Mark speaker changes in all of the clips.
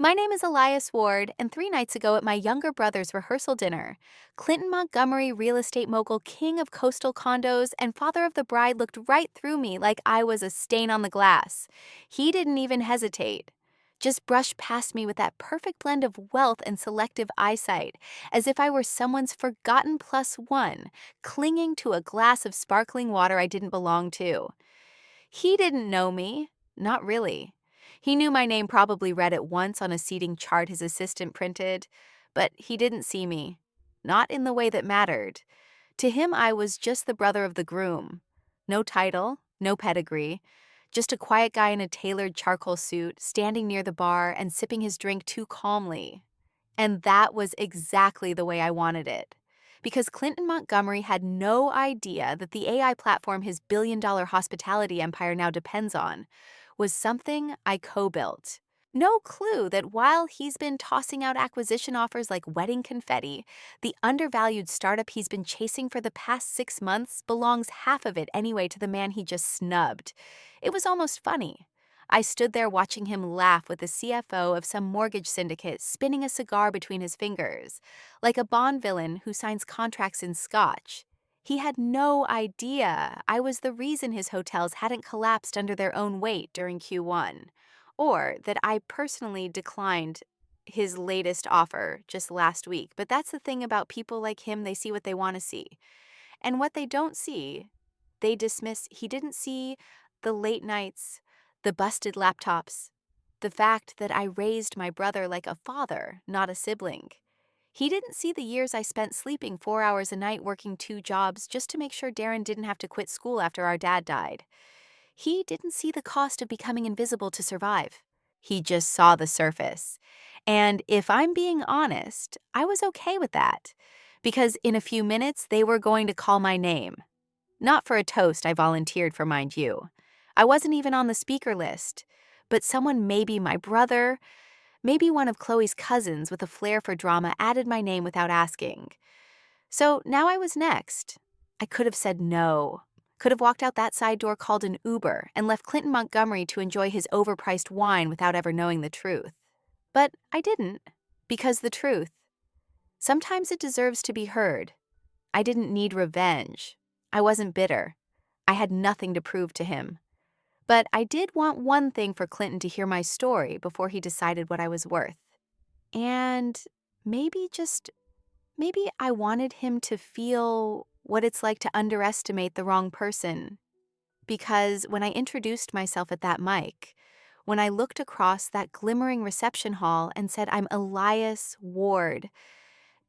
Speaker 1: My name is Elias Ward, and 3 nights ago at my younger brother's rehearsal dinner, Clinton Montgomery, real estate mogul, king of coastal condos, and father of the bride, looked right through me like I was a stain on the glass. He didn't even hesitate. Just brushed past me with that perfect blend of wealth and selective eyesight, as if I were someone's forgotten plus one, clinging to a glass of sparkling water I didn't belong to. He didn't know me. Not really. He knew my name, probably read it once on a seating chart his assistant printed, but he didn't see me. Not in the way that mattered. To him, I was just the brother of the groom. No title, no pedigree, just a quiet guy in a tailored charcoal suit, standing near the bar and sipping his drink too calmly. And that was exactly the way I wanted it. Because Clinton Montgomery had no idea that the AI platform his billion-dollar hospitality empire now depends on was something I co-built. No clue that while he's been tossing out acquisition offers like wedding confetti, the undervalued startup he's been chasing for the past 6 months belongs half of it anyway to the man he just snubbed. It was almost funny. I stood there watching him laugh with the CFO of some mortgage syndicate spinning a cigar between his fingers, like a Bond villain who signs contracts in scotch. He had no idea I was the reason his hotels hadn't collapsed under their own weight during Q1, or that I personally declined his latest offer just last week. But that's the thing about people like him, they see what they want to see. And what they don't see, they dismiss. He didn't see the late nights, the busted laptops, the fact that I raised my brother like a father, not a sibling. He didn't see the years I spent sleeping 4 hours a night working 2 jobs just to make sure Darren didn't have to quit school after our dad died. He didn't see the cost of becoming invisible to survive. He just saw the surface. And if I'm being honest, I was okay with that. Because in a few minutes, they were going to call my name. Not for a toast I volunteered for, mind you. I wasn't even on the speaker list. But someone, maybe my brother, maybe one of Chloe's cousins with a flair for drama, added my name without asking. So now I was next. I could have said no. Could have walked out that side door, called an Uber, and left Clinton Montgomery to enjoy his overpriced wine without ever knowing the truth. But I didn't, because the truth, sometimes it deserves to be heard. I didn't need revenge. I wasn't bitter. I had nothing to prove to him. But I did want one thing: for Clinton to hear my story before he decided what I was worth. And maybe, just maybe, I wanted him to feel what it's like to underestimate the wrong person. Because when I introduced myself at that mic, when I looked across that glimmering reception hall and said I'm Elias Ward,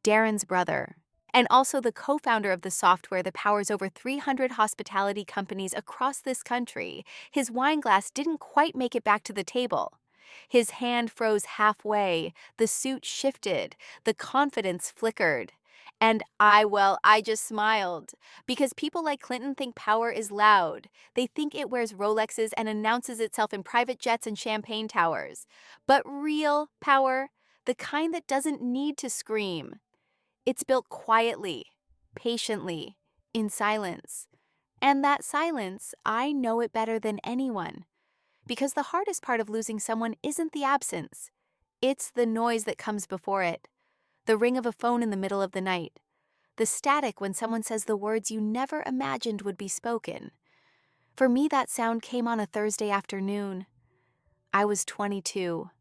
Speaker 1: Darren's brother, and also the co-founder of the software that powers over 300 hospitality companies across this country, his wine glass didn't quite make it back to the table. His hand froze halfway, the suit shifted, the confidence flickered. And I just smiled. Because people like Clinton think power is loud. They think it wears Rolexes and announces itself in private jets and champagne towers. But real power, the kind that doesn't need to scream, it's built quietly, patiently, in silence. And that silence, I know it better than anyone. Because the hardest part of losing someone isn't the absence. It's the noise that comes before it. The ring of a phone in the middle of the night. The static when someone says the words you never imagined would be spoken. For me, that sound came on a Thursday afternoon. I was 22.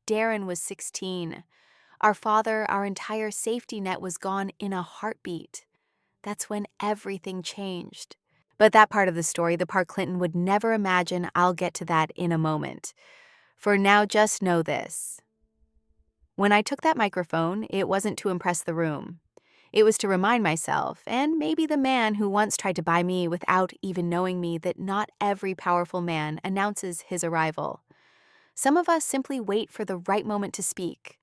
Speaker 1: Darren was 16. Our father, our entire safety net, was gone in a heartbeat. That's when everything changed. But that part of the story, the part Clinton would never imagine, I'll get to that in a moment. For now, just know this. When I took that microphone, it wasn't to impress the room. It was to remind myself, and maybe the man who once tried to buy me without even knowing me, that not every powerful man announces his arrival. Some of us simply wait for the right moment to speak.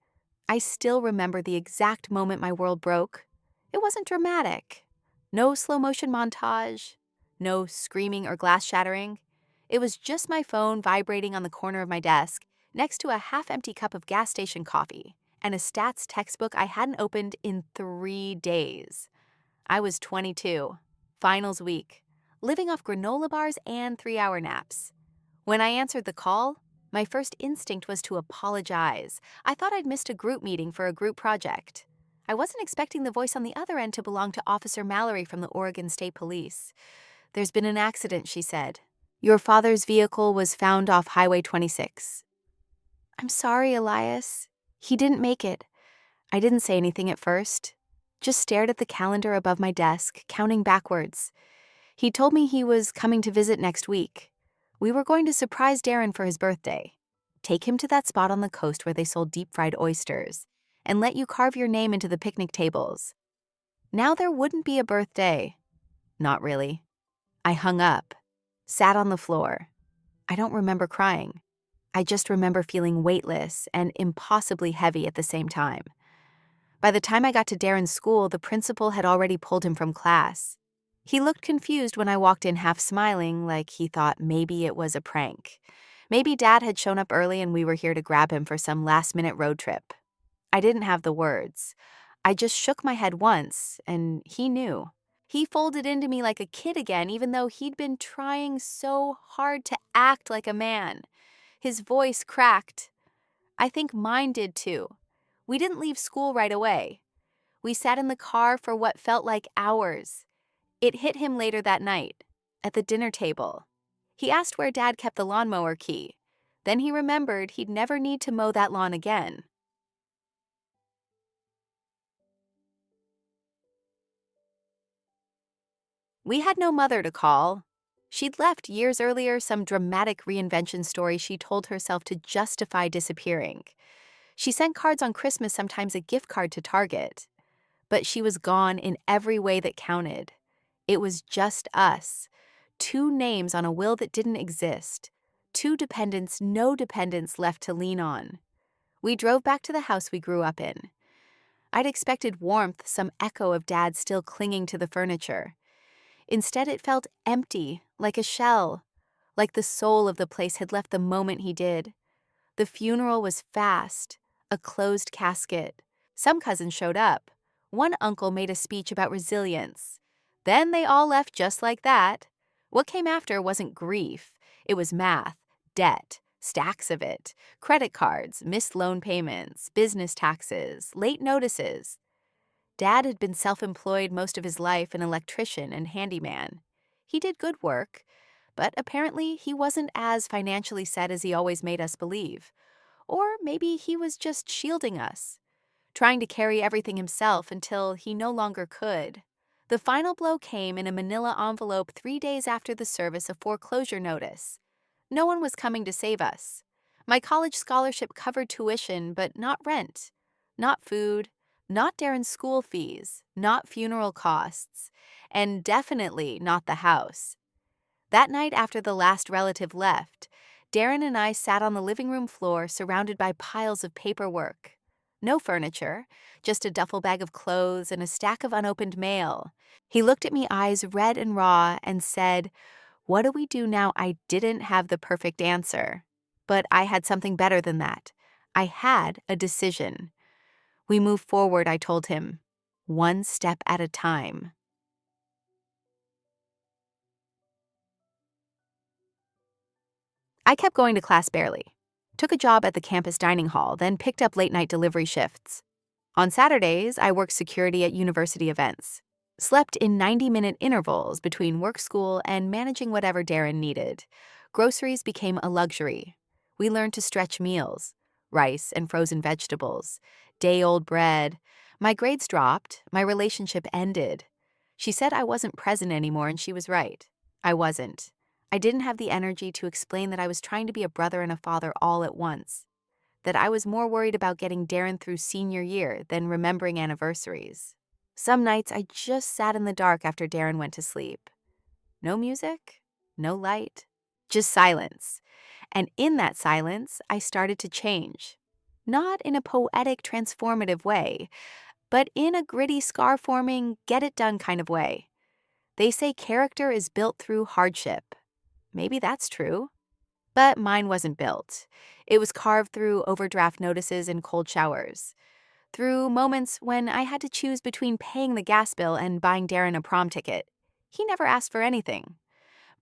Speaker 1: I still remember the exact moment my world broke. It wasn't dramatic. No slow motion montage. No screaming or glass shattering. It was just my phone vibrating on the corner of my desk, next to a half-empty cup of gas station coffee, and a stats textbook I hadn't opened in 3 days. I was 22, finals week, living off granola bars and 3-hour naps. When I answered the call, My first instinct was to apologize. I thought I'd missed a group meeting for a group project. I wasn't expecting the voice on the other end to belong to Officer Mallory from the Oregon State Police. "There's been an accident," she said. "Your father's vehicle was found off Highway 26. "I'm sorry, Elias. He didn't make it." I didn't say anything at first, just stared at the calendar above my desk, counting backwards. He told me he was coming to visit next week. We were going to surprise Darren for his birthday. Take him to that spot on the coast where they sold deep-fried oysters, and let you carve your name into the picnic tables. Now there wouldn't be a birthday. Not really. I hung up, sat on the floor. I don't remember crying. I just remember feeling weightless and impossibly heavy at the same time. By the time I got to Darren's school, the principal had already pulled him from class. He looked confused when I walked in, half smiling, like he thought maybe it was a prank. Maybe Dad had shown up early and we were here to grab him for some last-minute road trip. I didn't have the words. I just shook my head once, and he knew. He folded into me like a kid again, even though he'd been trying so hard to act like a man. His voice cracked. I think mine did too. We didn't leave school right away. We sat in the car for what felt like hours. It hit him later that night, at the dinner table. He asked where Dad kept the lawnmower key. Then he remembered he'd never need to mow that lawn again. We had no mother to call. She'd left years earlier, some dramatic reinvention story she told herself to justify disappearing. She sent cards on Christmas, sometimes a gift card to Target. But she was gone in every way that counted. It was just us. Two names on a will that didn't exist. Two dependents, no dependents left to lean on. We drove back to the house we grew up in. I'd expected warmth, some echo of Dad still clinging to the furniture. Instead, it felt empty, like a shell, like the soul of the place had left the moment he did. The funeral was fast, a closed casket. Some cousins showed up. One uncle made a speech about resilience. Then they all left just like that. What came after wasn't grief. It was math, debt, stacks of it, credit cards, missed loan payments, business taxes, late notices. Dad had been self-employed most of his life, an electrician and handyman. He did good work, but apparently he wasn't as financially set as he always made us believe. Or maybe he was just shielding us, trying to carry everything himself until he no longer could. The final blow came in a manila envelope 3 days after the service, a foreclosure notice. No one was coming to save us. My college scholarship covered tuition, but not rent, not food, not Darren's school fees, not funeral costs, and definitely not the house. That night after the last relative left, Darren and I sat on the living room floor surrounded by piles of paperwork. No furniture, just a duffel bag of clothes and a stack of unopened mail. He looked at me, eyes red and raw, and said, "What do we do now?" I didn't have the perfect answer, but I had something better than that. I had a decision. "We move forward," I told him, "one step at a time." I kept going to class barely. Took a job at the campus dining hall, then picked up late-night delivery shifts. On Saturdays, I worked security at university events. Slept in 90-minute intervals between work, school, and managing whatever Darren needed. Groceries became a luxury. We learned to stretch meals. Rice and frozen vegetables. Day-old bread. My grades dropped. My relationship ended. She said I wasn't present anymore, and she was right. I wasn't. I didn't have the energy to explain that I was trying to be a brother and a father all at once. That I was more worried about getting Darren through senior year than remembering anniversaries. Some nights I just sat in the dark after Darren went to sleep. No music, no light, just silence. And in that silence, I started to change. Not in a poetic, transformative way, but in a gritty, scar-forming, get-it-done kind of way. They say character is built through hardship. Maybe that's true. But mine wasn't built. It was carved through overdraft notices and cold showers. Through moments when I had to choose between paying the gas bill and buying Darren a prom ticket. He never asked for anything.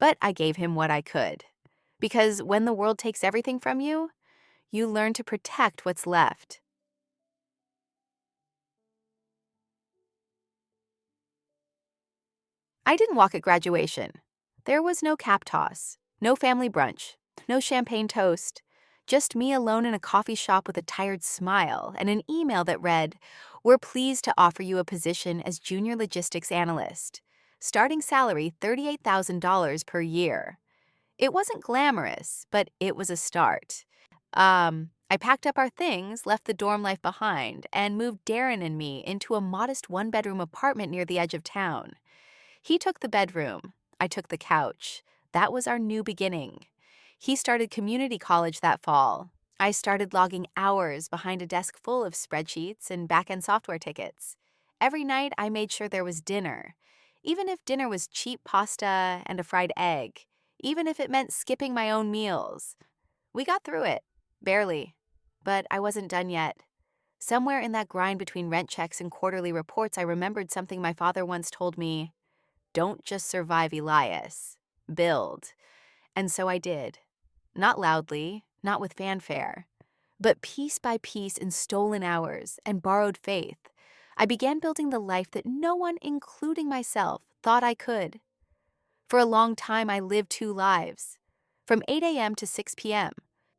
Speaker 1: But I gave him what I could. Because when the world takes everything from you, you learn to protect what's left. I didn't walk at graduation. There was no cap toss, no family brunch, no champagne toast, just me alone in a coffee shop with a tired smile and an email that read, "We're pleased to offer you a position as junior logistics analyst. Starting salary $38,000 per year." It wasn't glamorous, but it was a start. I packed up our things, left the dorm life behind, and moved Darren and me into a modest one-bedroom apartment near the edge of town. He took the bedroom. I took the couch. That was our new beginning. He started community college that fall. I started logging hours behind a desk full of spreadsheets and back-end software tickets. Every night, I made sure there was dinner. Even if dinner was cheap pasta and a fried egg. Even if it meant skipping my own meals. We got through it. Barely. But I wasn't done yet. Somewhere in that grind between rent checks and quarterly reports, I remembered something my father once told me. Don't just survive, Elias. Build. And so I did. Not loudly, not with fanfare, but piece by piece in stolen hours and borrowed faith. I began building the life that no one, including myself, thought I could. For a long time, I lived two lives. From 8 a.m. to 6 p.m.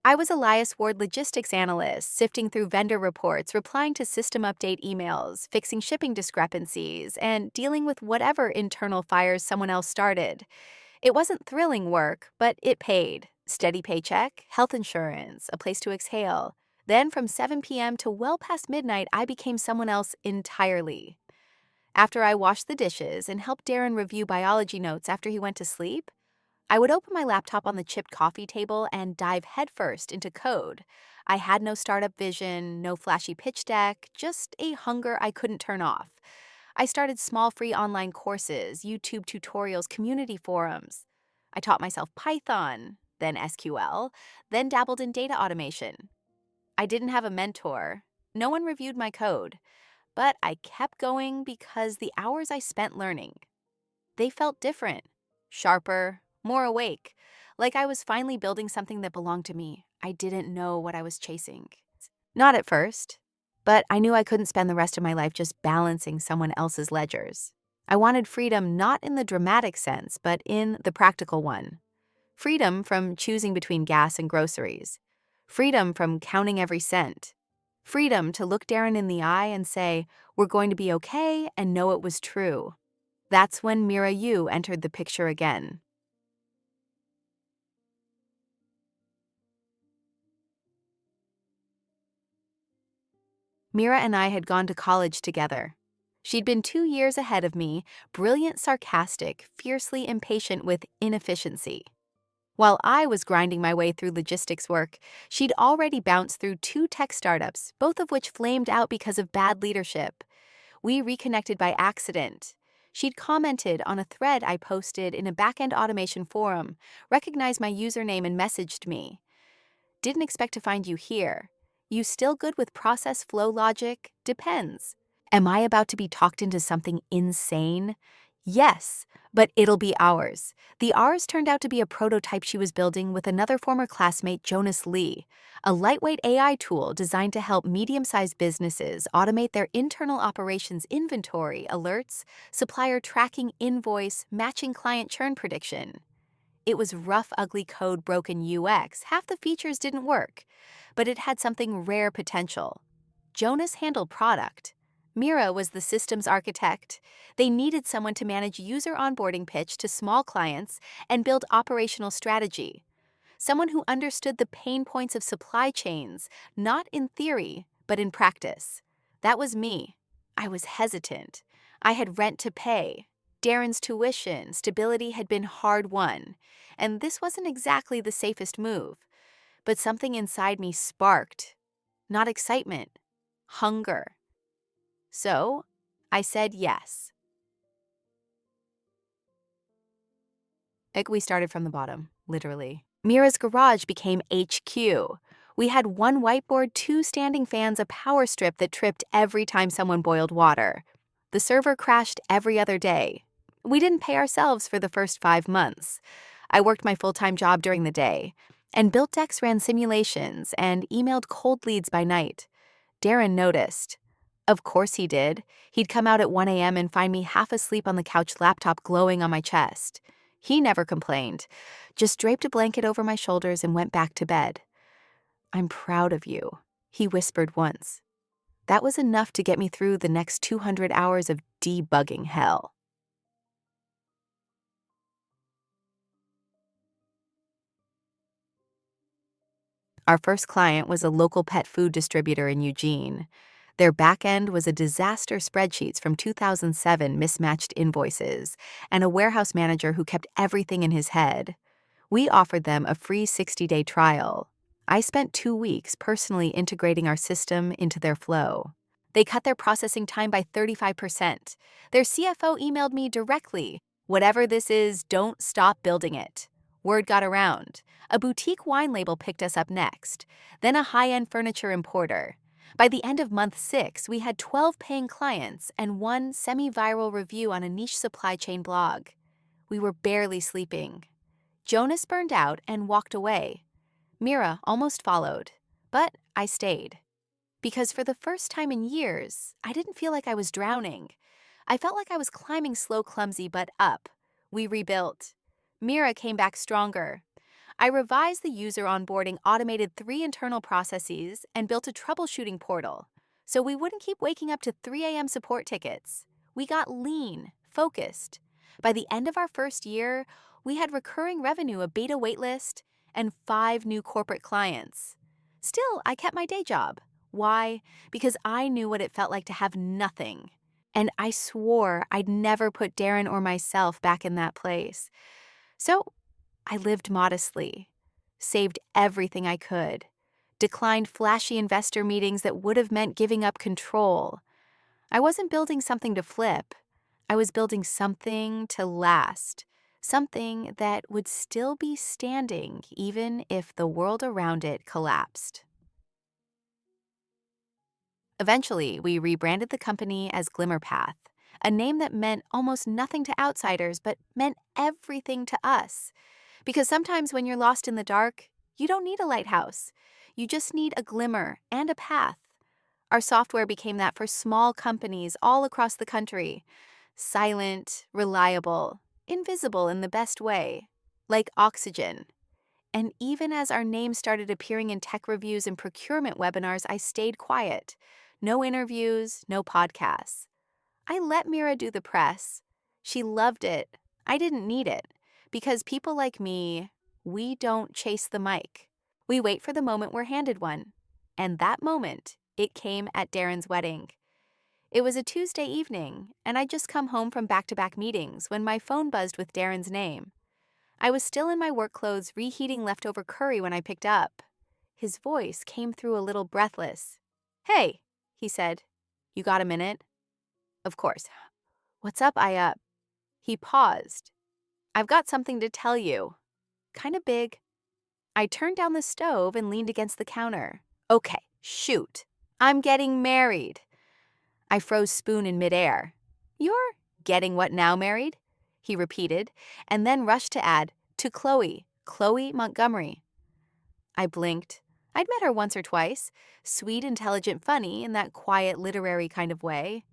Speaker 1: I was Elias Ward logistics analyst, sifting through vendor reports, replying to system update emails, fixing shipping discrepancies, and dealing with whatever internal fires someone else started. It wasn't thrilling work, but it paid. Steady paycheck, health insurance, a place to exhale. Then from 7 p.m. to well past midnight, I became someone else entirely. After I washed the dishes and helped Darren review biology notes after he went to sleep, I would open my laptop on the chipped coffee table and dive headfirst into code. I had no startup vision, no flashy pitch deck, just a hunger I couldn't turn off. I started small free online courses, YouTube tutorials, community forums. I taught myself Python, then SQL, then dabbled in data automation. I didn't have a mentor. No one reviewed my code. But I kept going because the hours I spent learning, they felt different, sharper, more awake, like I was finally building something that belonged to me. I didn't know what I was chasing. Not at first, but I knew I couldn't spend the rest of my life just balancing someone else's ledgers. I wanted freedom not in the dramatic sense, but in the practical one. Freedom from choosing between gas and groceries. Freedom from counting every cent. Freedom to look Darren in the eye and say, "We're going to be okay," and know it was true. That's when Mira Yu entered the picture again. Mira and I had gone to college together. She'd been 2 years ahead of me, brilliant, sarcastic, fiercely impatient with inefficiency. While I was grinding my way through logistics work, she'd already bounced through 2 tech startups, both of which flamed out because of bad leadership. We reconnected by accident. She'd commented on a thread I posted in a back-end automation forum, recognized my username and messaged me. "Didn't expect to find you here. You still good with process flow logic? Depends." Am I about to be talked into something insane? Yes, but it'll be ours. The ours turned out to be a prototype she was building with another former classmate, Jonas Lee, a lightweight AI tool designed to help medium-sized businesses automate their internal operations inventory, alerts, supplier tracking, invoice, matching client churn prediction. It was rough, ugly code, broken UX. Half the features didn't work, but it had something rare potential. Jonas handled product. Mira was the systems architect. They needed someone to manage user onboarding pitch to small clients and build operational strategy. Someone who understood the pain points of supply chains, not in theory, but in practice. That was me. I was hesitant. I had rent to pay. Darren's tuition, stability had been hard won. And this wasn't exactly the safest move. But something inside me sparked. Not excitement. Hunger. So, I said yes. We started from the bottom, literally. Mira's garage became HQ. We had one whiteboard, 2 standing fans, a power strip that tripped every time someone boiled water. The server crashed every other day. We didn't pay ourselves for the first 5 months. I worked my full-time job during the day, and Built Decks ran simulations and emailed cold leads by night. Darren noticed. Of course he did. He'd come out at 1 a.m. and find me half asleep on the couch, laptop glowing on my chest. He never complained, just draped a blanket over my shoulders and went back to bed. "I'm proud of you," he whispered once. That was enough to get me through the next 200 hours of debugging hell. Our first client was a local pet food distributor in Eugene. Their back end was a disaster spreadsheets from 2007 mismatched invoices and a warehouse manager who kept everything in his head. We offered them a free 60-day trial. I spent 2 weeks personally integrating our system into their flow. They cut their processing time by 35%. Their CFO emailed me directly, "Whatever this is, don't stop building it." Word got around. A boutique wine label picked us up next, then a high-end furniture importer. By the end of month 6, we had 12 paying clients and one semi-viral review on a niche supply chain blog. We were barely sleeping. Jonas burned out and walked away. Mira almost followed, but I stayed. Because for the first time in years, I didn't feel like I was drowning. I felt like I was climbing slow, clumsy, but up. We rebuilt. Mira came back stronger. I revised the user onboarding, automated 3 internal processes, and built a troubleshooting portal, so we wouldn't keep waking up to 3 a.m. support tickets. We got lean, focused. By the end of our first year, we had recurring revenue, a beta waitlist, and 5 new corporate clients. Still, I kept my day job. Why? Because I knew what it felt like to have nothing. And I swore I'd never put Darren or myself back in that place. So I lived modestly, saved everything I could, declined flashy investor meetings that would have meant giving up control. I wasn't building something to flip. I was building something to last, something that would still be standing even if the world around it collapsed. Eventually, we rebranded the company as GlimmerPath, a name that meant almost nothing to outsiders but meant everything to us. Because sometimes when you're lost in the dark, you don't need a lighthouse. You just need a glimmer and a path. Our software became that for small companies all across the country. Silent, reliable, invisible in the best way, like oxygen. And even as our name started appearing in tech reviews and procurement webinars, I stayed quiet. No interviews, no podcasts. I let Mira do the press. She loved it. I didn't need it. Because people like me, we don't chase the mic. We wait for the moment we're handed one. And that moment, it came at Darren's wedding. It was a Tuesday evening, and I'd just come home from back-to-back meetings when my phone buzzed with Darren's name. I was still in my work clothes reheating leftover curry when I picked up. His voice came through a little breathless. "Hey," he said. "You got a minute?" Of course. "What's up?" He paused. "I've got something to tell you. Kinda big." I turned down the stove and leaned against the counter. "Okay, shoot. I'm getting married." I froze spoon in midair. "You're getting what now, married?" He repeated, and then rushed to add, "To Chloe Montgomery." I blinked. I'd met her once or twice. Sweet, intelligent, funny, in that quiet, literary kind of way.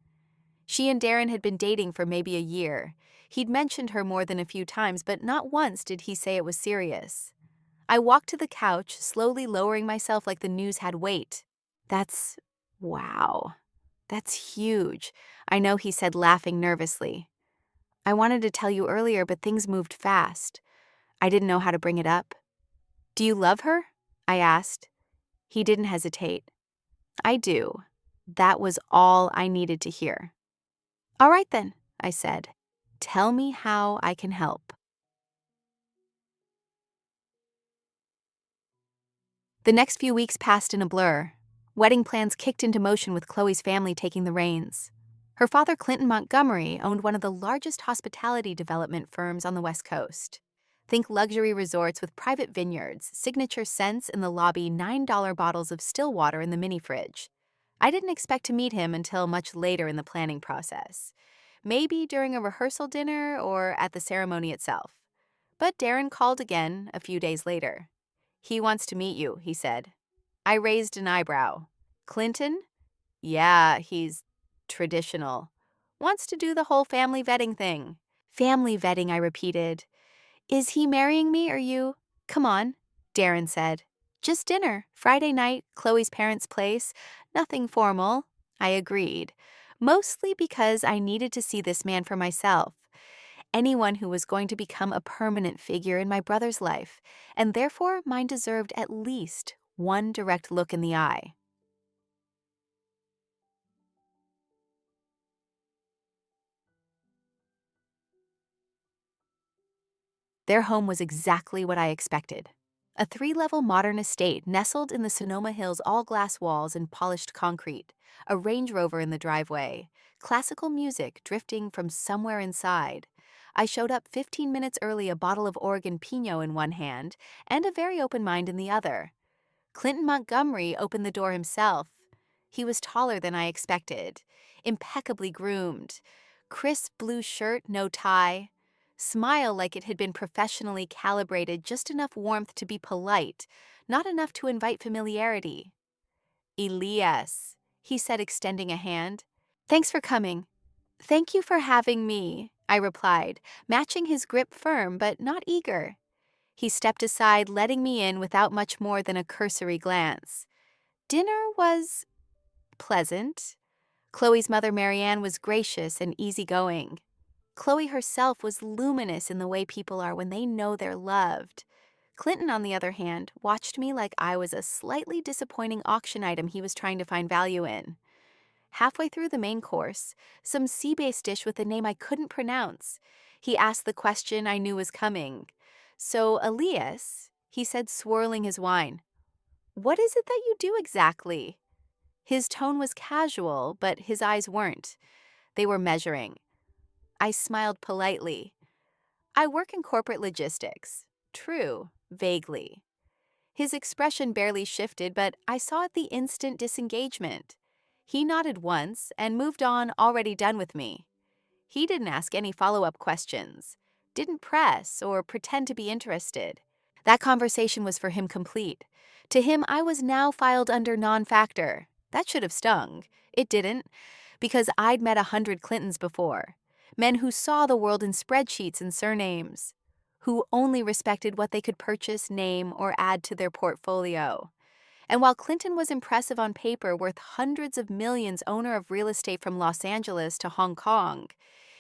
Speaker 1: She and Darren had been dating for maybe a year. He'd mentioned her more than a few times, but not once did he say it was serious. I walked to the couch, slowly lowering myself like the news had weight. Wow. That's huge," I know he said, laughing nervously. "I wanted to tell you earlier, but things moved fast. I didn't know how to bring it up." "Do you love her?" I asked. He didn't hesitate. "I do." That was all I needed to hear. "All right then," I said. "Tell me how I can help." The next few weeks passed in a blur. Wedding plans kicked into motion with Chloe's family taking the reins. Her father, Clinton Montgomery, owned one of the largest hospitality development firms on the West Coast. Think luxury resorts with private vineyards, signature scents in the lobby, $9 bottles of still water in the mini fridge. I didn't expect to meet him until much later in the planning process. Maybe during a rehearsal dinner or at the ceremony itself. But Darren called again a few days later. "He wants to meet you," he said. I raised an eyebrow. "Clinton?" "Yeah, he's traditional. Wants to do the whole family vetting thing." "Family vetting," I repeated. "Is he marrying me or you?" "Come on," Darren said. "Just dinner, Friday night, Chloe's parents' place. Nothing formal." I agreed, mostly because I needed to see this man for myself. Anyone who was going to become a permanent figure in my brother's life, and therefore mine deserved at least one direct look in the eye. Their home was exactly what I expected. A three-level modern estate nestled in the Sonoma Hills, all-glass walls and polished concrete, a Range Rover in the driveway, classical music drifting from somewhere inside. I showed up 15 minutes early, a bottle of Oregon Pinot in one hand and a very open mind in the other. Clinton Montgomery opened the door himself. He was taller than I expected, impeccably groomed, crisp blue shirt, no tie, smile like it had been professionally calibrated, just enough warmth to be polite, not enough to invite familiarity. "Elias," he said, extending a hand. "Thanks for coming." "Thank you for having me," I replied, matching his grip, firm but not eager. He stepped aside, letting me in without much more than a cursory glance. Dinner was pleasant. Chloe's mother, Marianne, was gracious and easygoing. Chloe herself was luminous in the way people are when they know they're loved. Clinton, on the other hand, watched me like I was a slightly disappointing auction item he was trying to find value in. Halfway through the main course, some sea-based dish with a name I couldn't pronounce, he asked the question I knew was coming. "So, Elias," he said, swirling his wine, "what is it that you do exactly?" His tone was casual, but his eyes weren't. They were measuring. I smiled politely. "I work in corporate logistics." "True," vaguely. His expression barely shifted, but I saw at the instant disengagement. He nodded once and moved on, already done with me. He didn't ask any follow-up questions, didn't press or pretend to be interested. That conversation was for him complete. To him, I was now filed under non-factor. That should have stung. It didn't, because I'd met 100 Clintons before. Men who saw the world in spreadsheets and surnames, who only respected what they could purchase, name, or add to their portfolio. And while Clinton was impressive on paper, worth hundreds of millions, owner of real estate from Los Angeles to Hong Kong,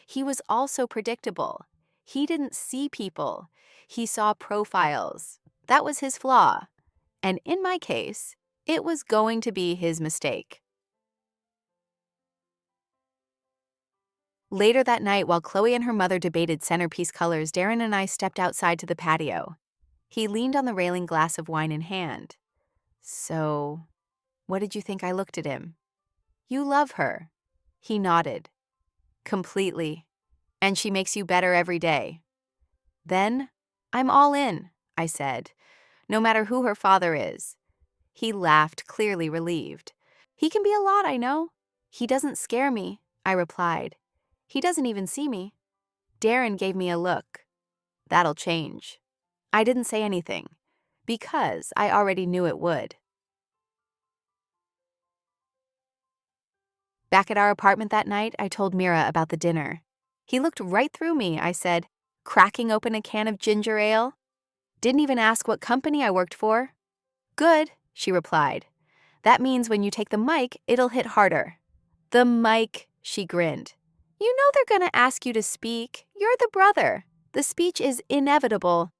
Speaker 1: he was also predictable. He didn't see people. He saw profiles. That was his flaw. And in my case, it was going to be his mistake. Later that night, while Chloe and her mother debated centerpiece colors, Darren and I stepped outside to the patio. He leaned on the railing, glass of wine in hand. "So, what did you think?" I looked at him. "You love her." He nodded. "Completely. And she makes you better every day." "Then, I'm all in," I said, "no matter who her father is." He laughed, clearly relieved. "He can be a lot, I know." "He doesn't scare me," I replied. "He doesn't even see me." Darren gave me a look. "That'll change." I didn't say anything, because I already knew it would. Back at our apartment that night, I told Mira about the dinner. "He looked right through me," I said, cracking open a can of ginger ale. "Didn't even ask what company I worked for." "Good," she replied. "That means when you take the mic, it'll hit harder." "The mic," she grinned. "You know they're gonna ask you to speak. You're the brother. The speech is inevitable."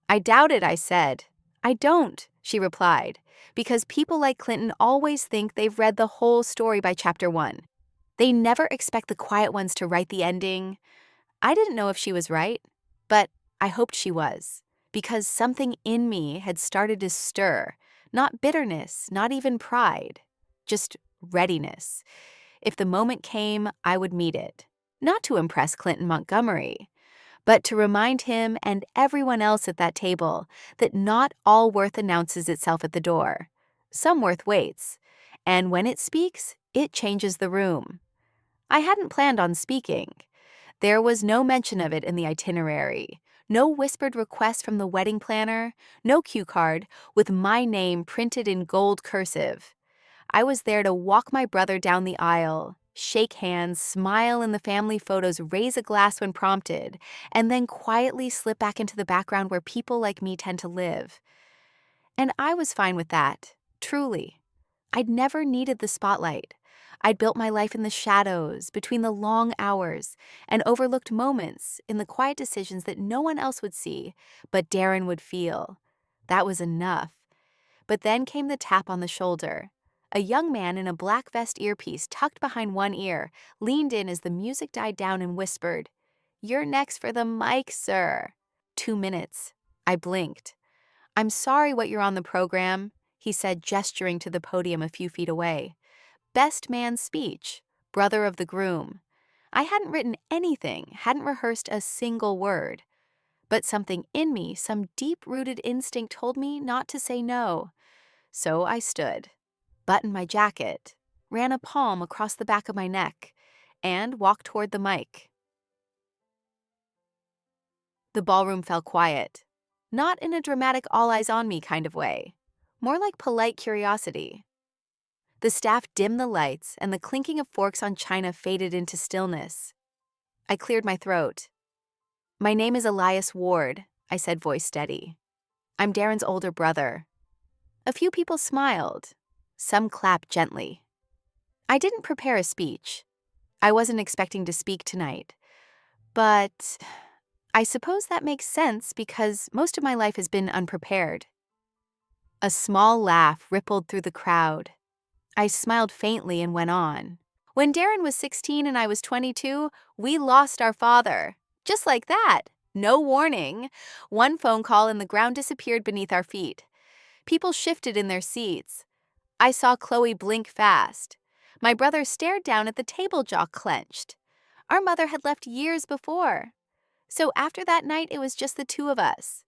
Speaker 1: "I doubt it," I said. "I don't," she replied, "because people like Clinton always think they've read the whole story by chapter 1. They never expect the quiet ones to write the ending." I didn't know if she was right, but I hoped she was, because something in me had started to stir. Not bitterness, not even pride, just readiness. If the moment came, I would meet it. Not to impress Clinton Montgomery, but to remind him and everyone else at that table that not all worth announces itself at the door. Some worth waits, and when it speaks, it changes the room. I hadn't planned on speaking. There was no mention of it in the itinerary. No whispered request from the wedding planner, no cue card with my name printed in gold cursive. I was there to walk my brother down the aisle, shake hands, smile in the family photos, raise a glass when prompted, and then quietly slip back into the background where people like me tend to live. And I was fine with that, truly. I'd never needed the spotlight. I'd built my life in the shadows, between the long hours, and overlooked moments in the quiet decisions that no one else would see, but Darren would feel. That was enough. But then came the tap on the shoulder. A young man in a black vest earpiece tucked behind one ear leaned in as the music died down and whispered, "You're next for the mic, sir." 2 minutes. I blinked. "I'm sorry what you're on the program," he said, gesturing to the podium a few feet away. Best man speech, brother of the groom. I hadn't written anything, hadn't rehearsed a single word. But something in me, some deep-rooted instinct told me not to say no. So I stood, buttoned my jacket, ran a palm across the back of my neck, and walked toward the mic. The ballroom fell quiet. Not in a dramatic all-eyes-on-me kind of way. More like polite curiosity. The staff dimmed the lights, and the clinking of forks on china faded into stillness. I cleared my throat. "My name is Elias Ward," I said, voice steady. "I'm Darren's older brother." A few people smiled. Some clapped gently. I didn't prepare a speech. I wasn't expecting to speak tonight. But I suppose that makes sense because most of my life has been unprepared. A small laugh rippled through the crowd. I smiled faintly and went on. "When Darren was 16 and I was 22, we lost our father. Just like that. No warning. One phone call and the ground disappeared beneath our feet. People shifted in their seats. I saw Chloe blink fast. My brother stared down at the table, jaw clenched. Our mother had left years before. So after that night, it was just the two of us.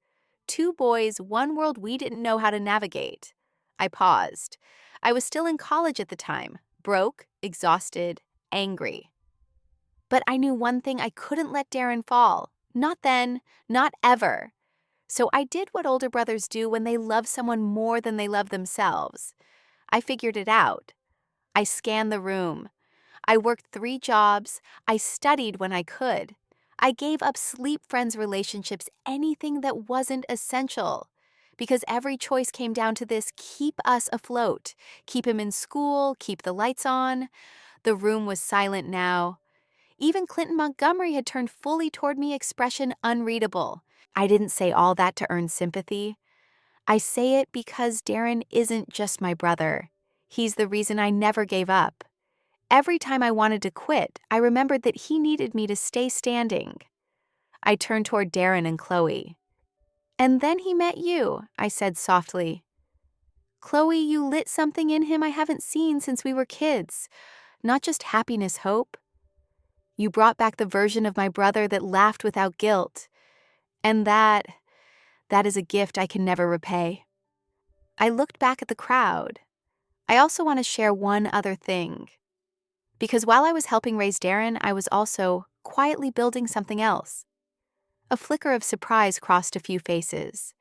Speaker 1: Two boys, one world we didn't know how to navigate." I paused. I was still in college at the time, broke, exhausted, angry. But I knew one thing: I couldn't let Darren fall. Not then, not ever. So I did what older brothers do when they love someone more than they love themselves. I figured it out. I scanned the room. I worked 3 jobs. I studied when I could. I gave up sleep, friends, relationships, anything that wasn't essential. Because every choice came down to this: keep us afloat. Keep him in school, keep the lights on. The room was silent now. Even Clinton Montgomery had turned fully toward me, expression unreadable. I didn't say all that to earn sympathy. I say it because Darren isn't just my brother. He's the reason I never gave up. Every time I wanted to quit, I remembered that he needed me to stay standing. I turned toward Darren and Chloe. "And then he met you," I said softly. "Chloe, you lit something in him I haven't seen since we were kids. Not just happiness, hope. You brought back the version of my brother that laughed without guilt. And that is a gift I can never repay." I looked back at the crowd. I also want to share one other thing. Because while I was helping raise Darren, I was also quietly building something else. A flicker of surprise crossed a few faces.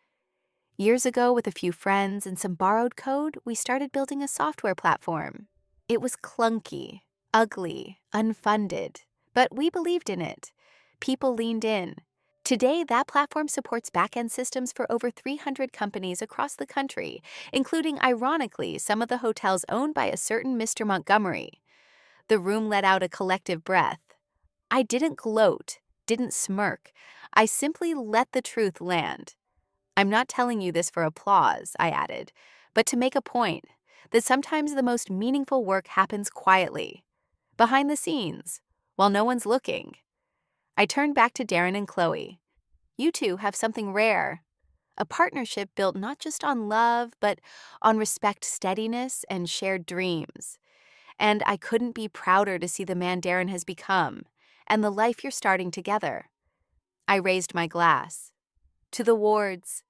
Speaker 1: Years ago, with a few friends and some borrowed code, we started building a software platform. It was clunky, ugly, unfunded, but we believed in it. People leaned in. Today, that platform supports back-end systems for over 300 companies across the country, including, ironically, some of the hotels owned by a certain Mr. Montgomery. The room let out a collective breath. I didn't gloat, didn't smirk. I simply let the truth land. "I'm not telling you this for applause," I added, "but to make a point that sometimes the most meaningful work happens quietly, behind the scenes, while no one's looking." I turned back to Darren and Chloe. "You two have something rare. A partnership built not just on love, but on respect, steadiness, and shared dreams. And I couldn't be prouder to see the man Darren has become, and the life you're starting together." I raised my glass. "To the Wards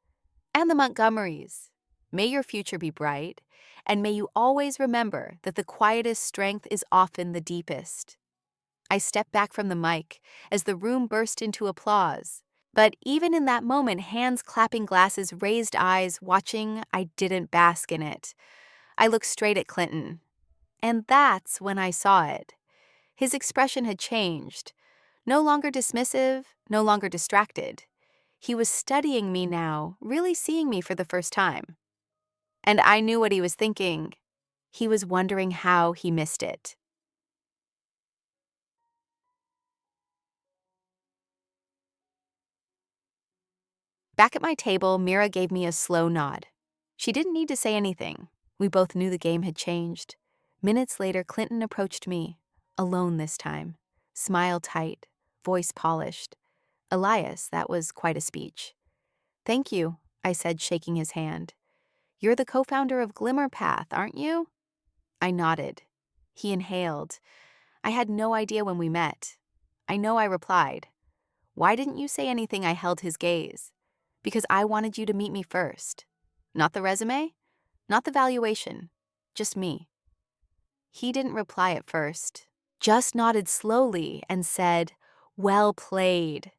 Speaker 1: and the Montgomerys, may your future be bright, and may you always remember that the quietest strength is often the deepest." I stepped back from the mic as the room burst into applause, But even in that moment, hands clapping glasses, raised eyes, watching, I didn't bask in it. I looked straight at Clinton. And that's when I saw it. His expression had changed. No longer dismissive, no longer distracted. He was studying me now, really seeing me for the first time. And I knew what he was thinking. He was wondering how he missed it. Back at my table, Mira gave me a slow nod. She didn't need to say anything. We both knew the game had changed. Minutes later, Clinton approached me, alone this time, smile tight, voice polished. Elias, that was quite a speech. "Thank you," I said, shaking his hand. "You're the co-founder of Glimmer Path, aren't you?" I nodded. He inhaled. I had no idea when we met. I know I replied. "Why didn't you say anything?" I held his gaze. "Because I wanted you to meet me first. Not the resume, not the valuation, just me." He didn't reply at first, just nodded slowly and said, "Well played."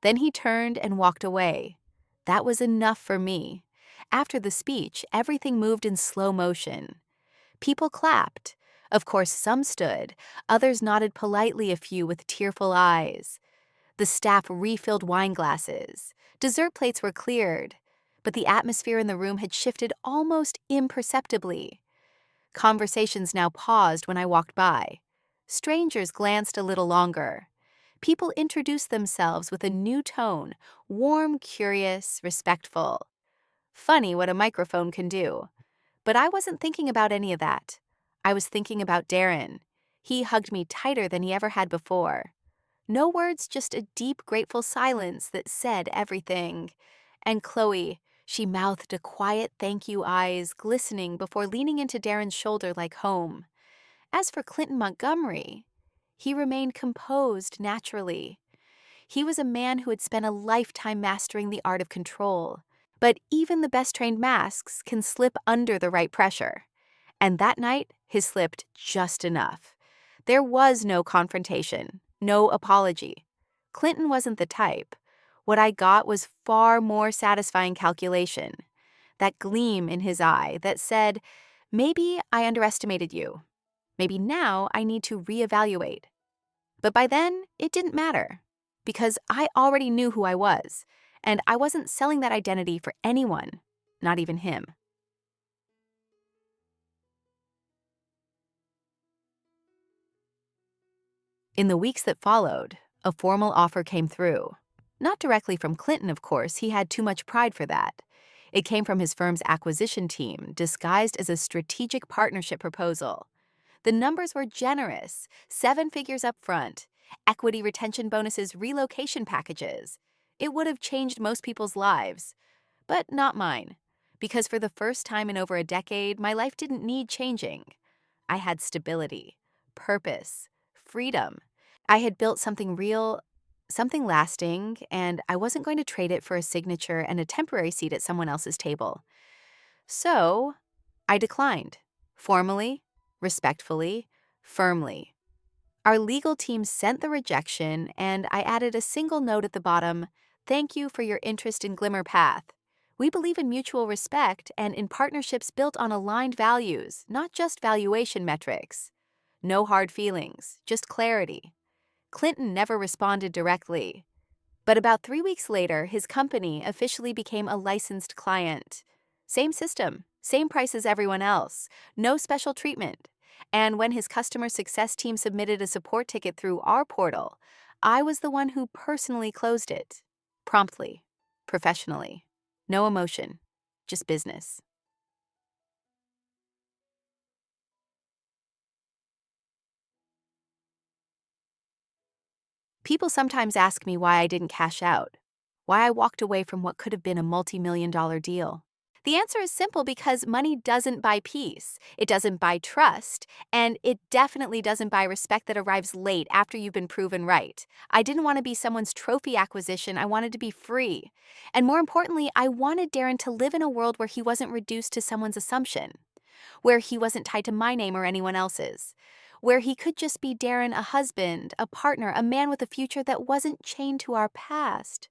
Speaker 1: Then he turned and walked away. That was enough for me. After the speech, everything moved in slow motion. People clapped. Of course, some stood. Others nodded politely, a few with tearful eyes. The staff refilled wine glasses. Dessert plates were cleared. But the atmosphere in the room had shifted almost imperceptibly. Conversations now paused when I walked by. Strangers glanced a little longer. People introduced themselves with a new tone, warm, curious, respectful. Funny what a microphone can do. But I wasn't thinking about any of that. I was thinking about Darren. He hugged me tighter than he ever had before. No words, just a deep, grateful silence that said everything. And Chloe, she mouthed a quiet thank you, eyes glistening before leaning into Darren's shoulder like home. As for Clinton Montgomery, he remained composed naturally. He was a man who had spent a lifetime mastering the art of control. But even the best trained masks can slip under the right pressure. And that night, his slipped just enough. There was no confrontation, no apology. Clinton wasn't the type. What I got was far more satisfying calculation. That gleam in his eye that said, maybe I underestimated you. Maybe now I need to reevaluate. But by then, it didn't matter. Because I already knew who I was. And I wasn't selling that identity for anyone, not even him. In the weeks that followed, a formal offer came through. Not directly from Clinton, of course, he had too much pride for that. It came from his firm's acquisition team, disguised as a strategic partnership proposal. The numbers were generous, 7 figures up front, equity retention bonuses, relocation packages. It would have changed most people's lives, but not mine, because for the first time in over a decade, my life didn't need changing. I had stability, purpose, freedom. I had built something real, something lasting, and I wasn't going to trade it for a signature and a temporary seat at someone else's table. So, I declined, formally, respectfully, firmly. Our legal team sent the rejection, and I added a single note at the bottom, "Thank you for your interest in Glimmer Path. We believe in mutual respect and in partnerships built on aligned values, not just valuation metrics." No hard feelings, just clarity. Clinton never responded directly. But about 3 weeks later, his company officially became a licensed client. Same system, same price as everyone else, no special treatment. And when his customer success team submitted a support ticket through our portal, I was the one who personally closed it. Promptly, professionally. No emotion, just business. People sometimes ask me why I didn't cash out, why I walked away from what could have been a multi-million-dollar deal. The answer is simple: because money doesn't buy peace, it doesn't buy trust, and it definitely doesn't buy respect that arrives late after you've been proven right. I didn't want to be someone's trophy acquisition, I wanted to be free. And more importantly, I wanted Darren to live in a world where he wasn't reduced to someone's assumption, where he wasn't tied to my name or anyone else's, where he could just be Darren, a husband, a partner, a man with a future that wasn't chained to our past.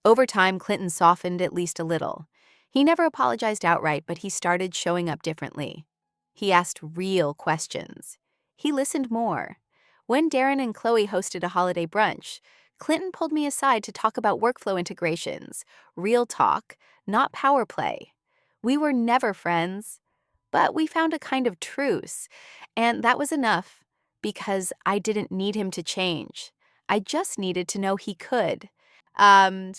Speaker 1: Over time, Clinton softened at least a little. He never apologized outright, but he started showing up differently. He asked real questions. He listened more. When Darren and Chloe hosted a holiday brunch, Clinton pulled me aside to talk about workflow integrations, real talk, not power play. We were never friends, but we found a kind of truce, and that was enough because I didn't need him to change. I just needed to know he could. Um,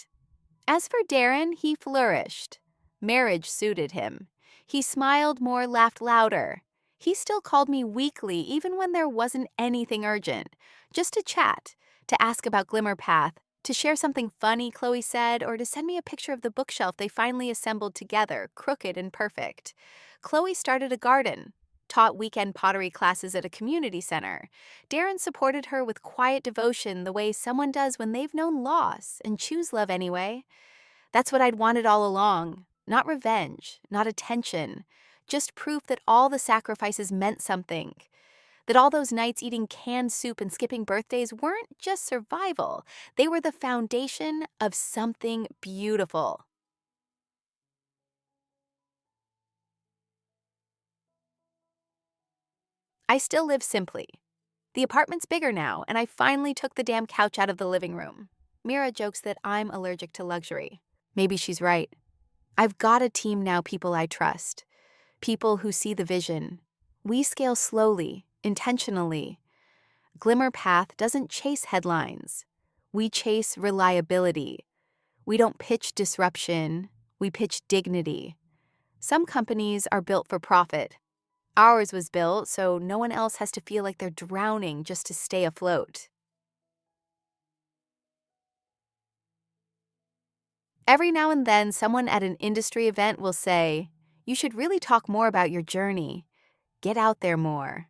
Speaker 1: as for Darren, he flourished. Marriage suited him. He smiled more, laughed louder. He still called me weekly, even when there wasn't anything urgent. Just to chat, to ask about Glimmer Path, to share something funny Chloe said, or to send me a picture of the bookshelf they finally assembled together, crooked and perfect. Chloe started a garden, taught weekend pottery classes at a community center. Darren supported her with quiet devotion the way someone does when they've known loss and choose love anyway. That's what I'd wanted all along. Not revenge, not attention, just proof that all the sacrifices meant something. That all those nights eating canned soup and skipping birthdays weren't just survival. They were the foundation of something beautiful. I still live simply. The apartment's bigger now, and I finally took the damn couch out of the living room. Mira jokes that I'm allergic to luxury. Maybe she's right. I've got a team now, people I trust. People who see the vision. We scale slowly, intentionally. Glimmer Path doesn't chase headlines. We chase reliability. We don't pitch disruption. We pitch dignity. Some companies are built for profit. Ours was built so no one else has to feel like they're drowning just to stay afloat. Every now and then, someone at an industry event will say, "You should really talk more about your journey. Get out there more."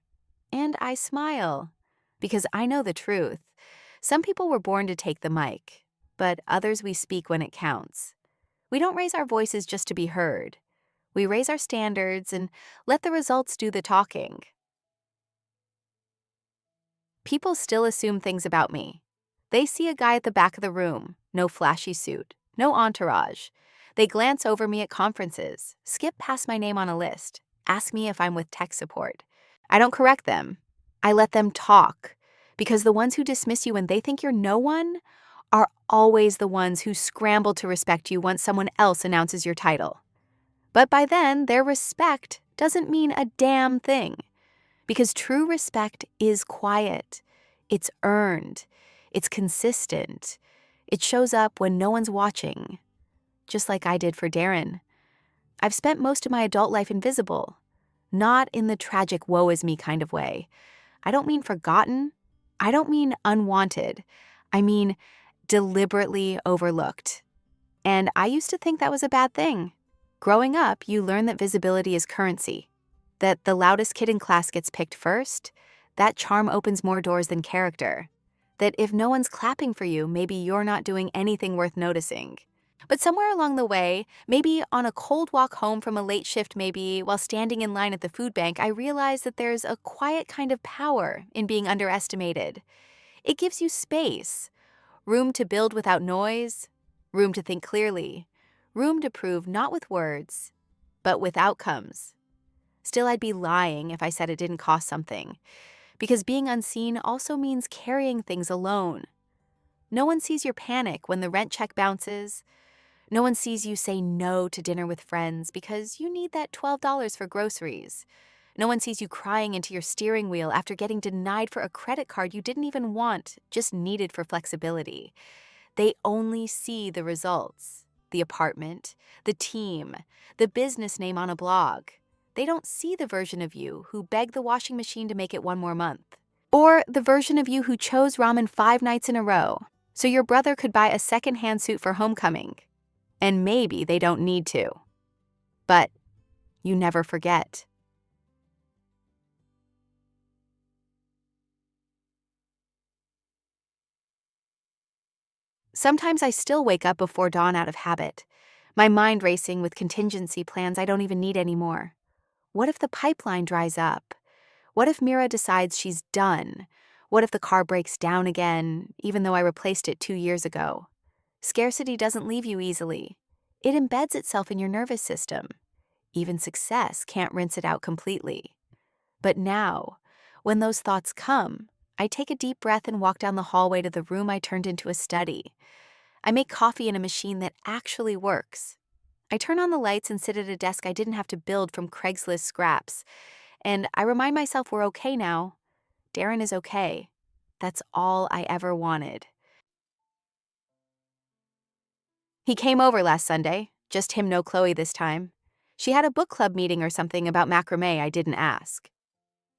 Speaker 1: And I smile, because I know the truth. Some people were born to take the mic, but others we speak when it counts. We don't raise our voices just to be heard. We raise our standards and let the results do the talking. People still assume things about me. They see a guy at the back of the room, no flashy suit, no entourage. They glance over me at conferences, skip past my name on a list, ask me if I'm with tech support. I don't correct them. I let them talk, because the ones who dismiss you when they think you're no one are always the ones who scramble to respect you once someone else announces your title. But by then, their respect doesn't mean a damn thing. Because true respect is quiet. It's earned. It's consistent. It shows up when no one's watching. Just like I did for Darren. I've spent most of my adult life invisible. Not in the tragic woe is me kind of way. I don't mean forgotten. I don't mean unwanted. I mean deliberately overlooked. And I used to think that was a bad thing. Growing up, you learn that visibility is currency. That the loudest kid in class gets picked first, that charm opens more doors than character. That if no one's clapping for you, maybe you're not doing anything worth noticing. But somewhere along the way, maybe on a cold walk home from a late shift, maybe while standing in line at the food bank, I realized that there's a quiet kind of power in being underestimated. It gives you space, room to build without noise, room to think clearly, room to prove not with words, but with outcomes. Still, I'd be lying if I said it didn't cost something, because being unseen also means carrying things alone. No one sees your panic when the rent check bounces. No one sees you say no to dinner with friends because you need that $12 for groceries. No one sees you crying into your steering wheel after getting denied for a credit card you didn't even want, just needed for flexibility. They only see the results, the apartment, the team, the business name on a blog. They don't see the version of you who begged the washing machine to make it one more month. Or the version of you who chose ramen 5 nights in a row so your brother could buy a second-hand suit for homecoming. And maybe they don't need to. But you never forget. Sometimes I still wake up before dawn out of habit, my mind racing with contingency plans I don't even need anymore. What if the pipeline dries up? What if Mira decides she's done? What if the car breaks down again, even though I replaced it 2 years ago? Scarcity doesn't leave you easily. It embeds itself in your nervous system. Even success can't rinse it out completely. But now, when those thoughts come, I take a deep breath and walk down the hallway to the room I turned into a study. I make coffee in a machine that actually works. I turn on the lights and sit at a desk I didn't have to build from Craigslist scraps. And I remind myself we're okay now. Darren is okay. That's all I ever wanted. He came over last Sunday, just him, no Chloe this time. She had a book club meeting or something about macrame I didn't ask.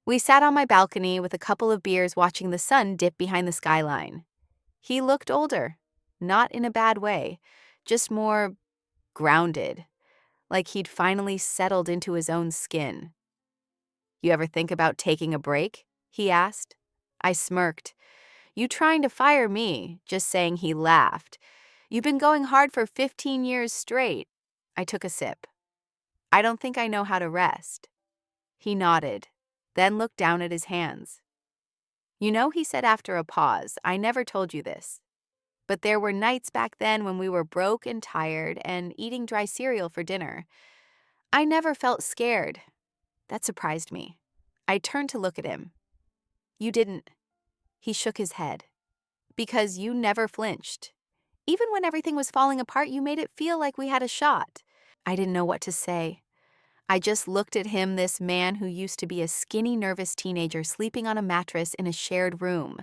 Speaker 1: We sat on my balcony with a couple of beers watching the sun dip behind the skyline. He looked older, not in a bad way, just more grounded, like he'd finally settled into his own skin. "You ever think about taking a break?" he asked. I smirked. "You trying to fire me?" Just saying. He laughed. "You've been going hard for 15 years straight." I took a sip. "I don't think I know how to rest." He nodded, then looked down at his hands. "You know," he said after a pause, "I never told you this. But there were nights back then when we were broke and tired and eating dry cereal for dinner. I never felt scared." That surprised me. I turned to look at him. "You didn't." He shook his head. "Because you never flinched. Even when everything was falling apart, you made it feel like we had a shot." I didn't know what to say. I just looked at him, this man who used to be a skinny, nervous teenager sleeping on a mattress in a shared room.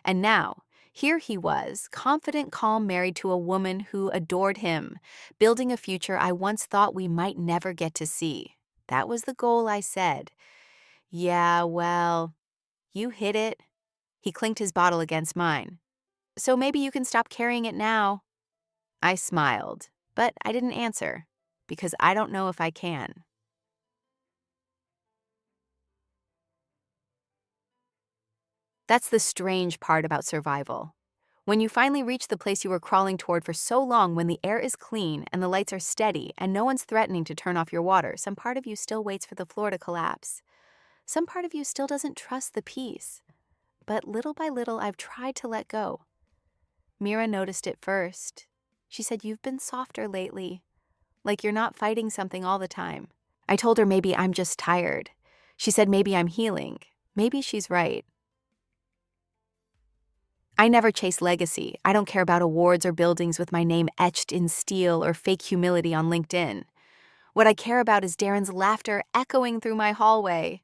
Speaker 1: And now, here he was, confident, calm, married to a woman who adored him, building a future I once thought we might never get to see. That was the goal, I said. "Yeah, well, you hit it." He clinked his bottle against mine. "So maybe you can stop carrying it now." I smiled, but I didn't answer, because I don't know if I can. That's the strange part about survival. When you finally reach the place you were crawling toward for so long, when the air is clean and the lights are steady and no one's threatening to turn off your water, some part of you still waits for the floor to collapse. Some part of you still doesn't trust the peace. But little by little, I've tried to let go. Mira noticed it first. She said, "You've been softer lately, like you're not fighting something all the time." I told her maybe I'm just tired. She said maybe I'm healing. Maybe she's right. I never chase legacy. I don't care about awards or buildings with my name etched in steel or fake humility on LinkedIn. What I care about is Darren's laughter echoing through my hallway.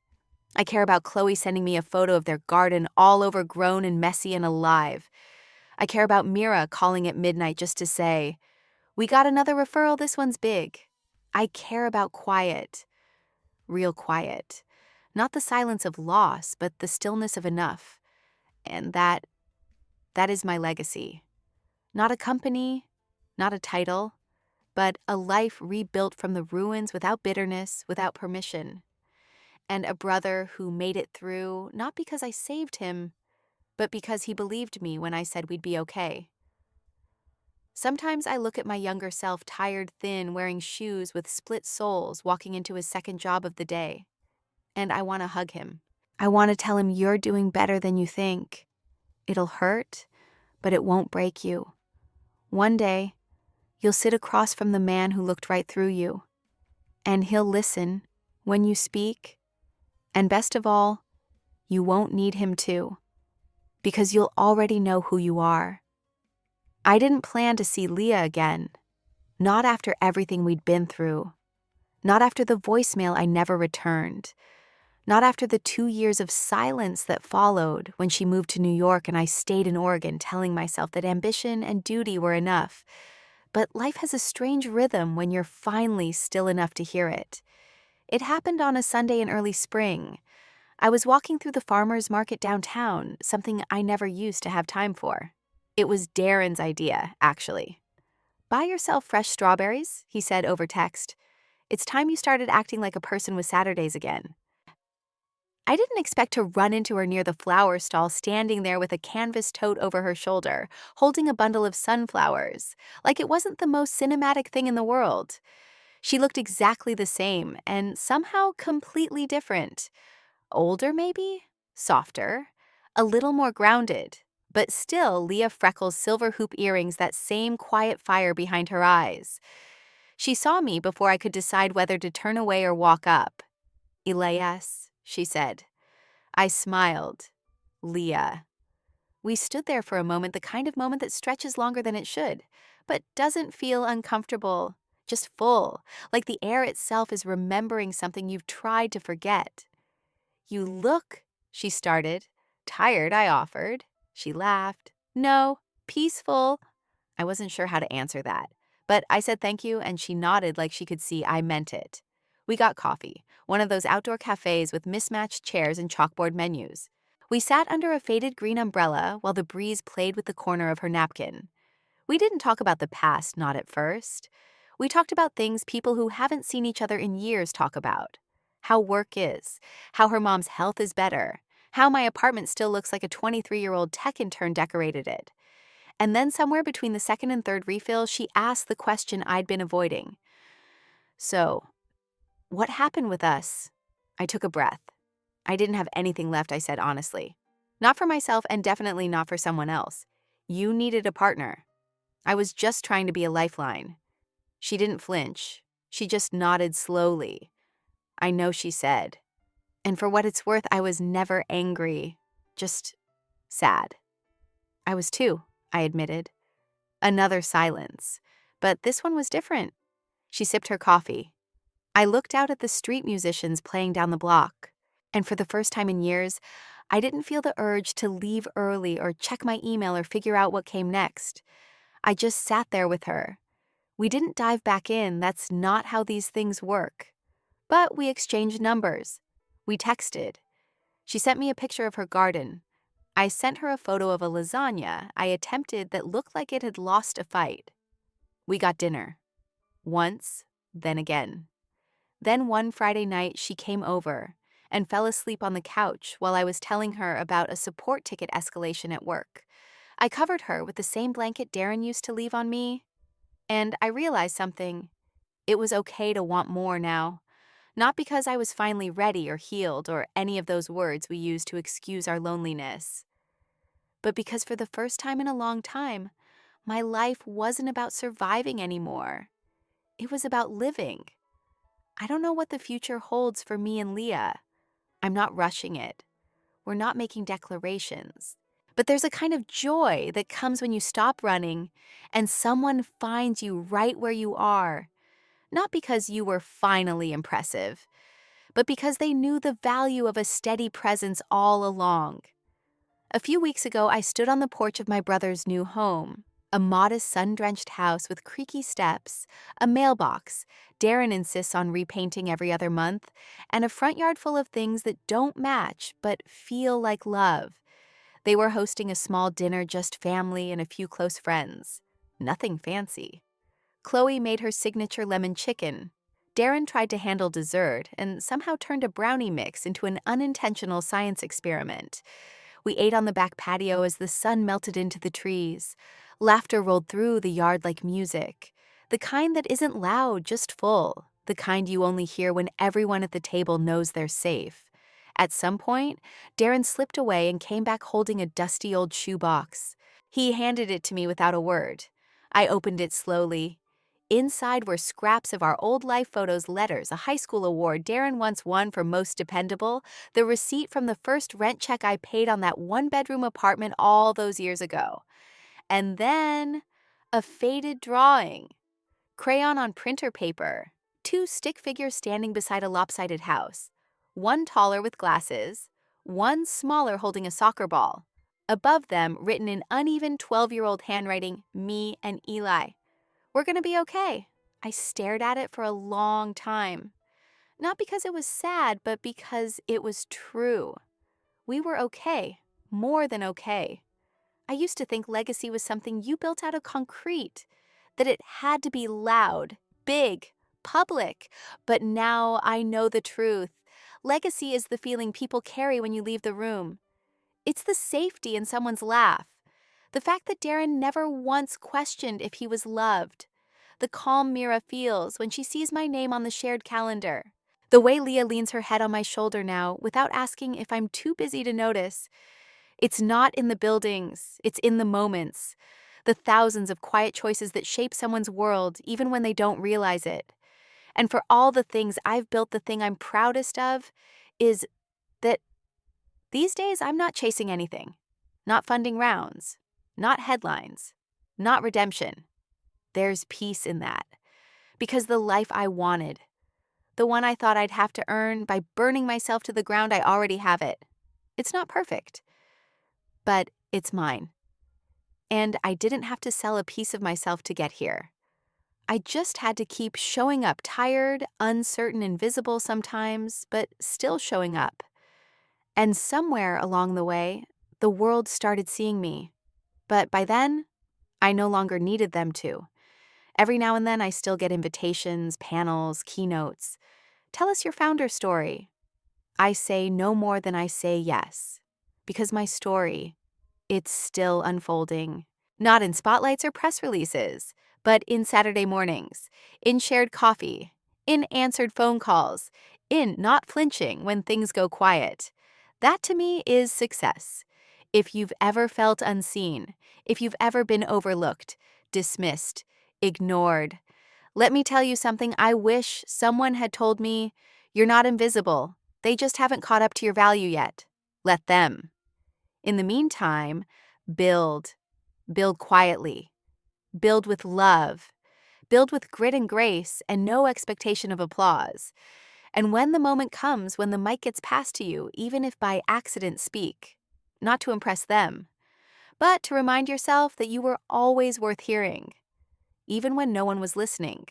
Speaker 1: I care about Chloe sending me a photo of their garden all overgrown and messy and alive. I care about Mira calling at midnight just to say, "We got another referral, this one's big." I care about quiet. Real quiet. Not the silence of loss, but the stillness of enough. And that is my legacy. Not a company, not a title, but a life rebuilt from the ruins without bitterness, without permission. And a brother who made it through, not because I saved him, but because he believed me when I said we'd be okay. Sometimes I look at my younger self, tired, thin, wearing shoes with split soles, walking into his second job of the day. And I want to hug him. I want to tell him, "You're doing better than you think. It'll hurt, but it won't break you. One day, you'll sit across from the man who looked right through you, and he'll listen when you speak. And best of all, you won't need him to, because you'll already know who you are." I didn't plan to see Leah again. Not after everything we'd been through. Not after the voicemail I never returned. Not after the 2 years of silence that followed when she moved to New York and I stayed in Oregon, telling myself that ambition and duty were enough. But life has a strange rhythm when you're finally still enough to hear it. It happened on a Sunday in early spring. I was walking through the farmer's market downtown, something I never used to have time for. It was Darren's idea, actually. "Buy yourself fresh strawberries," he said over text. "It's time you started acting like a person with Saturdays again." I didn't expect to run into her near the flower stall, standing there with a canvas tote over her shoulder, holding a bundle of sunflowers, like it wasn't the most cinematic thing in the world. She looked exactly the same, and somehow completely different. Older, maybe? Softer. A little more grounded. But still, Leah Freckles' silver hoop earrings that same quiet fire behind her eyes. She saw me before I could decide whether to turn away or walk up. "Elias," she said. I smiled. "Leah." We stood there for a moment, the kind of moment that stretches longer than it should, but doesn't feel uncomfortable, just full, like the air itself is remembering something you've tried to forget. "You look," she started. "Tired," I offered. She laughed. "No, peaceful." I wasn't sure how to answer that, but I said thank you, and she nodded like she could see I meant it. We got coffee, one of those outdoor cafes with mismatched chairs and chalkboard menus. We sat under a faded green umbrella while the breeze played with the corner of her napkin. We didn't talk about the past, not at first. We talked about things people who haven't seen each other in years talk about. How work is, how her mom's health is better, how my apartment still looks like a 23-year-old tech intern decorated it. And then somewhere between the second and third refill, she asked the question I'd been avoiding. "So, what happened with us?" I took a breath. I didn't have anything left, I said honestly. Not for myself and definitely not for someone else. You needed a partner. I was just trying to be a lifeline. She didn't flinch. She just nodded slowly. "I know," she said. And for what it's worth, I was never angry, just sad. I was too, I admitted. Another silence. But this one was different. She sipped her coffee. I looked out at the street musicians playing down the block. And for the first time in years, I didn't feel the urge to leave early or check my email or figure out what came next. I just sat there with her. We didn't dive back in, that's not how these things work. But we exchanged numbers. We texted. She sent me a picture of her garden. I sent her a photo of a lasagna I attempted that looked like it had lost a fight. We got dinner. Once, then again. Then one Friday night, she came over and fell asleep on the couch while I was telling her about a support ticket escalation at work. I covered her with the same blanket Darren used to leave on me, and I realized something. It was okay to want more now. Not because I was finally ready or healed or any of those words we use to excuse our loneliness, but because for the first time in a long time, my life wasn't about surviving anymore. It was about living. I don't know what the future holds for me and Leah. I'm not rushing it. We're not making declarations. But there's a kind of joy that comes when you stop running and someone finds you right where you are. Not because you were finally impressive, but because they knew the value of a steady presence all along. A few weeks ago, I stood on the porch of my brother's new home, a modest sun-drenched house with creaky steps, a mailbox Darren insists on repainting every other month, and a front yard full of things that don't match but feel like love. They were hosting a small dinner, just family and a few close friends. Nothing fancy. Chloe made her signature lemon chicken. Darren tried to handle dessert and somehow turned a brownie mix into an unintentional science experiment. We ate on the back patio as the sun melted into the trees. Laughter rolled through the yard like music. The kind that isn't loud, just full. The kind you only hear when everyone at the table knows they're safe. At some point, Darren slipped away and came back holding a dusty old shoebox. He handed it to me without a word. I opened it slowly. Inside were scraps of our old life photos, letters, a high school award Darren once won for most dependable, the receipt from the first rent check I paid on that one-bedroom apartment all those years ago. And then a faded drawing. Crayon on printer paper. Two stick figures standing beside a lopsided house. One taller with glasses, one smaller holding a soccer ball. Above them, written in uneven 12-year-old handwriting, me and Eli. We're gonna be okay. I stared at it for a long time. Not because it was sad, but because it was true. We were okay, more than okay. I used to think legacy was something you built out of concrete, that it had to be loud, big, public. But now I know the truth. Legacy is the feeling people carry when you leave the room. It's the safety in someone's laugh. The fact that Darren never once questioned if he was loved. The calm Mira feels when she sees my name on the shared calendar. The way Leah leans her head on my shoulder now without asking if I'm too busy to notice. It's not in the buildings, it's in the moments, the thousands of quiet choices that shape someone's world even when they don't realize it. And for all the things I've built, the thing I'm proudest of is that these days I'm not chasing anything, not funding rounds, not headlines, not redemption. There's peace in that. Because the life I wanted, the one I thought I'd have to earn by burning myself to the ground, I already have it. It's not perfect, but it's mine. And I didn't have to sell a piece of myself to get here. I just had to keep showing up, tired, uncertain, invisible sometimes, but still showing up. And somewhere along the way, the world started seeing me. But by then, I no longer needed them to. Every now and then, I still get invitations, panels, keynotes. Tell us your founder story. I say no more than I say yes. Because my story, it's still unfolding. Not in spotlights or press releases, but in Saturday mornings, in shared coffee, in answered phone calls, in not flinching when things go quiet. That to me is success. If you've ever felt unseen, if you've ever been overlooked, dismissed, ignored, let me tell you something I wish someone had told me. You're not invisible. They just haven't caught up to your value yet. Let them. In the meantime, build. Build quietly. Build with love. Build with grit and grace and no expectation of applause. And when the moment comes, when the mic gets passed to you, even if by accident, speak. Not to impress them, but to remind yourself that you were always worth hearing, even when no one was listening.